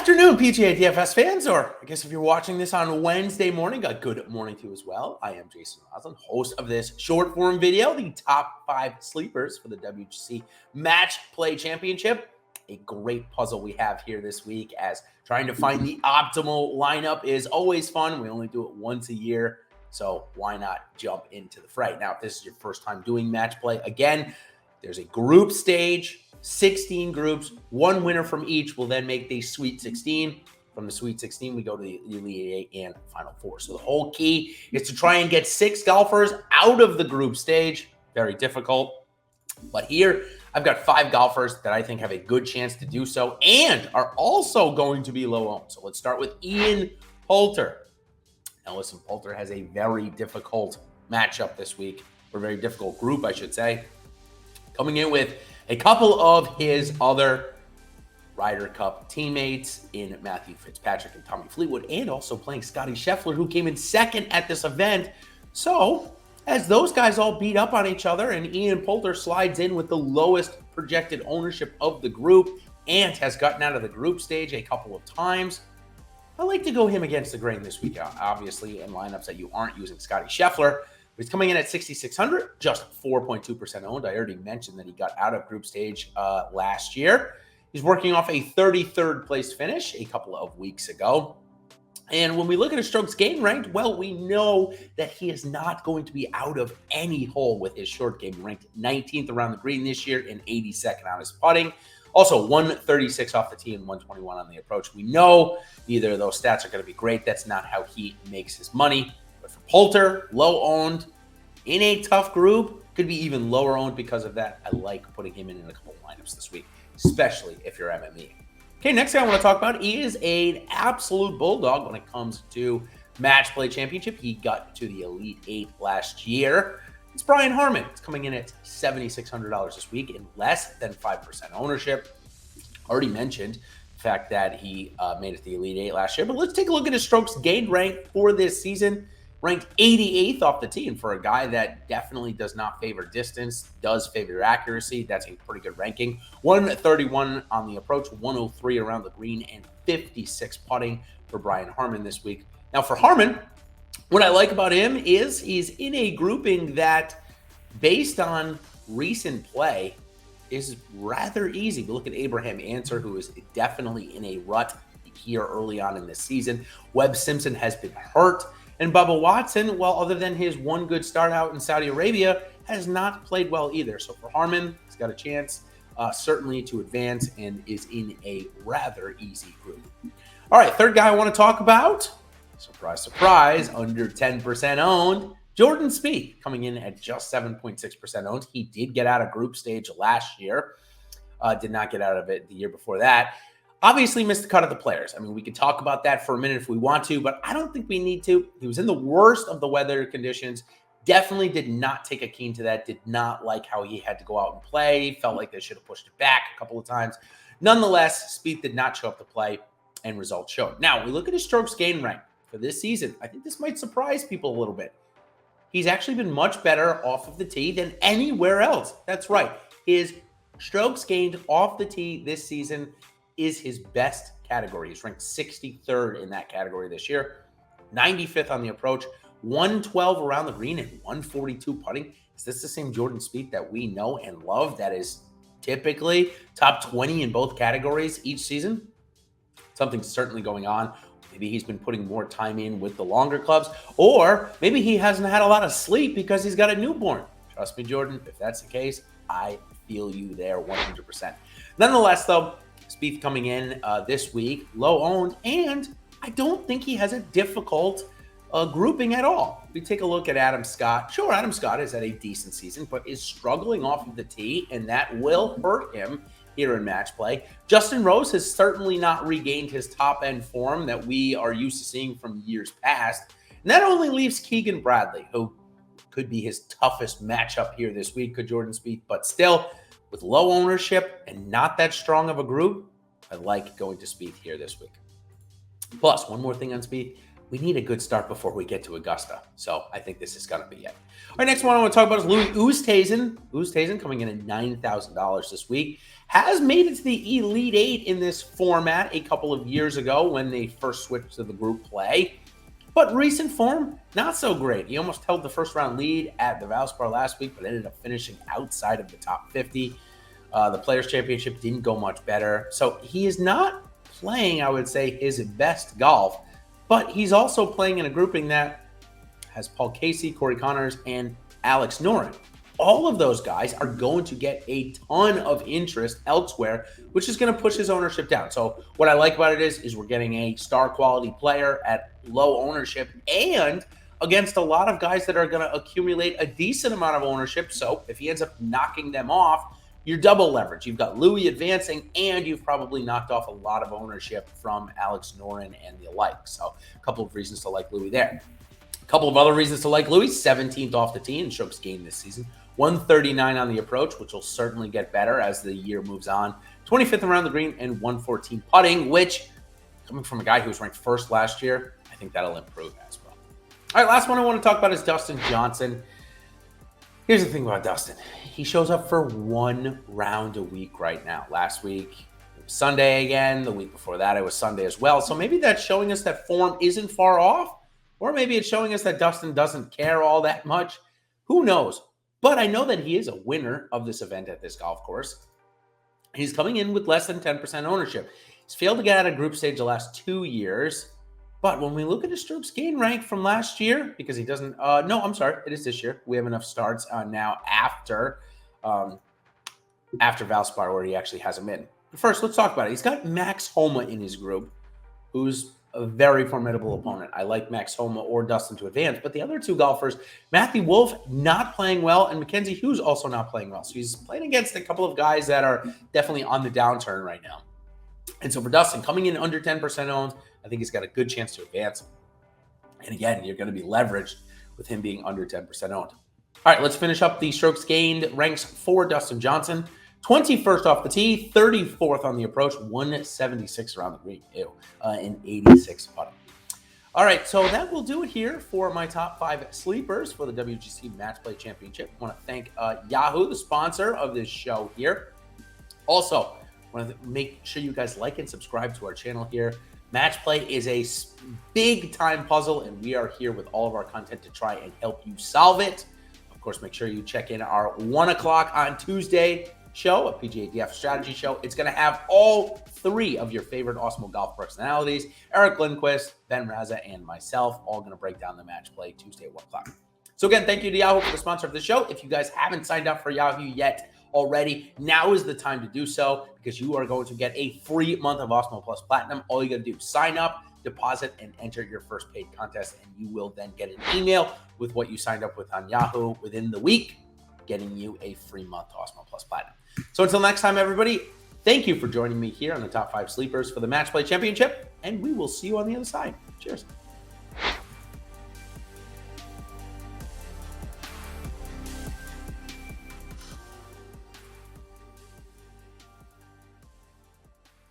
afternoon, PGA DFS fans, or I guess if you're watching this on Wednesday morning, a good morning to you as well. I am Jason Rouslin, host of this short form video, the top 5 sleepers for the WGC Match Play Championship. A great puzzle we have here this week, as trying to find the optimal lineup is always fun. We only do it once a year, so why not jump into the fray? Now, if this is your first time doing match play, again, there's a group stage, 16 groups, one winner from each will then make the Sweet 16. From the Sweet 16, we go to the Elite 8 and Final 4. So the whole key is to try and get 6 golfers out of the group stage. Very difficult. But here, I've got 5 golfers that I think have a good chance to do so and are also going to be low owned. So let's start with Poulter. Now listen, Poulter has a very difficult matchup this week, or a very difficult group, I should say. Coming in with a couple of his other Ryder Cup teammates in Matthew Fitzpatrick and Tommy Fleetwood, and also playing Scotty Scheffler, who came in second at this event. So, as those guys all beat up on each other and Poulter slides in with the lowest projected ownership of the group and has gotten out of the group stage a couple of times, I like to go him against the grain this week, obviously, in lineups that you aren't using Scotty Scheffler. He's coming in at 6,600, just 4.2% owned. I already mentioned that he got out of group stage last year. He's working off a 33rd place finish a couple of weeks ago. And when we look at his strokes gained ranked, well, we know that he is not going to be out of any hole with his short game. He ranked 19th around the green this year and 82nd on his putting. Also, 136 off the tee and 121 on the approach. We know neither of those stats are going to be great. That's not how he makes his money. But for Poulter, low owned, in a tough group, could be even lower owned because of that. I like putting him in a couple of lineups this week, especially if you're MME. Okay, next guy I want to talk about is an absolute bulldog when it comes to match play championship. He got to the Elite 8 last year. It's Brian Harman. It's coming in at $7,600 this week in less than 5% ownership. Already mentioned the fact that he made it to the Elite 8 last year, but let's take a look at his strokes gained rank for this season. Ranked 88th off the tee, and for a guy that definitely does not favor distance, does favor accuracy, that's a pretty good ranking. 131 on the approach, 103 around the green, and 56 putting for Brian Harman this week. Now for Harman, what I like about him is he's in a grouping that, based on recent play, is rather easy. We look at Abraham Answer, who is definitely in a rut here early on in this season. Webb Simpson has been hurt. And Bubba Watson, well, other than his one good start out in Saudi Arabia, has not played well either. So for Harman, he's got a chance certainly to advance and is in a rather easy group. All right, third guy I want to talk about, surprise, surprise, under 10% owned, Jordan Spieth, coming in at just 7.6% owned. He did get out of group stage last year, did not get out of it the year before that. Obviously missed the cut of the Players. I mean, we could talk about that for a minute if we want to, but I don't think we need to. He was in the worst of the weather conditions. Definitely did not take a keen to that. Did not like how he had to go out and play. Felt like they should have pushed it back a couple of times. Nonetheless, Spieth did not show up to play, and results showed. Now, we look at his strokes gained rank for this season. I think this might surprise people a little bit. He's actually been much better off of the tee than anywhere else. That's right. His strokes gained off the tee this season is his best category. He's ranked 63rd in that category this year, 95th on the approach, 112 around the green, and 142 putting. Is this the same Jordan Spieth that we know and love that is typically top 20 in both categories each season? Something's certainly going on. Maybe he's been putting more time in with the longer clubs, or maybe he hasn't had a lot of sleep because he's got a newborn. Trust me, Jordan, if that's the case, I feel you there 100%. Nonetheless, though, Spieth coming in this week, low owned, and I don't think he has a difficult grouping at all. We take a look at Adam Scott. Sure, Adam Scott has had a decent season, but is struggling off of the tee, and that will hurt him here in match play. Justin Rose has certainly not regained his top-end form that we are used to seeing from years past. And that only leaves Keegan Bradley, who could be his toughest matchup here this week, could Jordan Spieth, but still, with low ownership and not that strong of a group, I like going to Spieth here this week. Plus, one more thing on Spieth. we need a good start before we get to Augusta. So I think this is going to be it. All right, next one I want to talk about is Louis Oosthuizen. Oosthuizen coming in at $9,000 this week. Has made it to the Elite Eight in this format a couple of years ago when they first switched to the group play. But recent form, not so great. He almost held the first round lead at the Valspar last week, but ended up finishing outside of the top 50. The Players' Championship didn't go much better. So he is not playing, I would say, his best golf. But he's also playing in a grouping that has Paul Casey, Corey Connors, and Alex Noren. All of those guys are going to get a ton of interest elsewhere, which is going to push his ownership down. So what I like about it is we're getting a star quality player at low ownership and against a lot of guys that are going to accumulate a decent amount of ownership. So if he ends up knocking them off, you're double leverage. You've got Louis advancing, and you've probably knocked off a lot of ownership from Alex Noren and the like. So a couple of reasons to like Louis there. A couple of other reasons to like Louis: 17th off the tee in strokes gained this season, 139 on the approach, which will certainly get better as the year moves on, 25th around the green, and 114 putting, which, coming from a guy who was ranked first last year, I think that'll improve as well. All right, last one I want to talk about is Dustin Johnson. Here's the thing about Dustin. He shows up for one round a week right now. Last week, it was Sunday again. The week before that, it was Sunday as well. So maybe that's showing us that form isn't far off, or maybe it's showing us that Dustin doesn't care all that much. Who knows? But I know that he is a winner of this event at this golf course. He's coming in with less than 10% ownership. He's failed to get out of group stage the last 2 years. But when we look at his strokes gain rank from last year, because he doesn't, it is this year. We have enough starts now after Valspar where he actually has him in. But first, let's talk about it. He's got Max Homa in his group, who's a very formidable opponent. I like Max Homa or Dustin to advance, but the other two golfers, Matthew Wolff, not playing well, and Mackenzie Hughes also not playing well. So he's playing against a couple of guys that are definitely on the downturn right now. And so for Dustin, coming in under 10% owned, I think he's got a good chance to advance. And again, you're going to be leveraged with him being under 10% owned. All right, let's finish up the strokes gained ranks for Dustin Johnson. 21st off the tee, 34th on the approach, 176 around the green, and 86 putting. All right, so that will do it here for my top 5 sleepers for the WGC Match Play Championship. I want to thank Yahoo, the sponsor of this show here. Also, I want to make sure you guys like and subscribe to our channel here. Match Play is a big-time puzzle, and we are here with all of our content to try and help you solve it. Of course, make sure you check in our 1 o'clock on Tuesday show, a PGA DFS strategy show. It's going to have all 3 of your favorite Awesemo golf personalities, Eric Lindquist, Ben Raza, and myself, all going to break down the Match Play Tuesday at 1 o'clock. So again, thank you to Yahoo for the sponsor of the show. If you guys haven't signed up for Yahoo yet already, now is the time to do so, because you are going to get a free month of Awesemo Plus Platinum. All you got to do is sign up, deposit, and enter your first paid contest, and you will then get an email with what you signed up with on Yahoo within the week, getting you a free month of Awesemo Plus Platinum. So until next time, everybody, thank you for joining me here on the Top 5 Sleepers for the Match Play Championship, and we will see you on the other side. Cheers.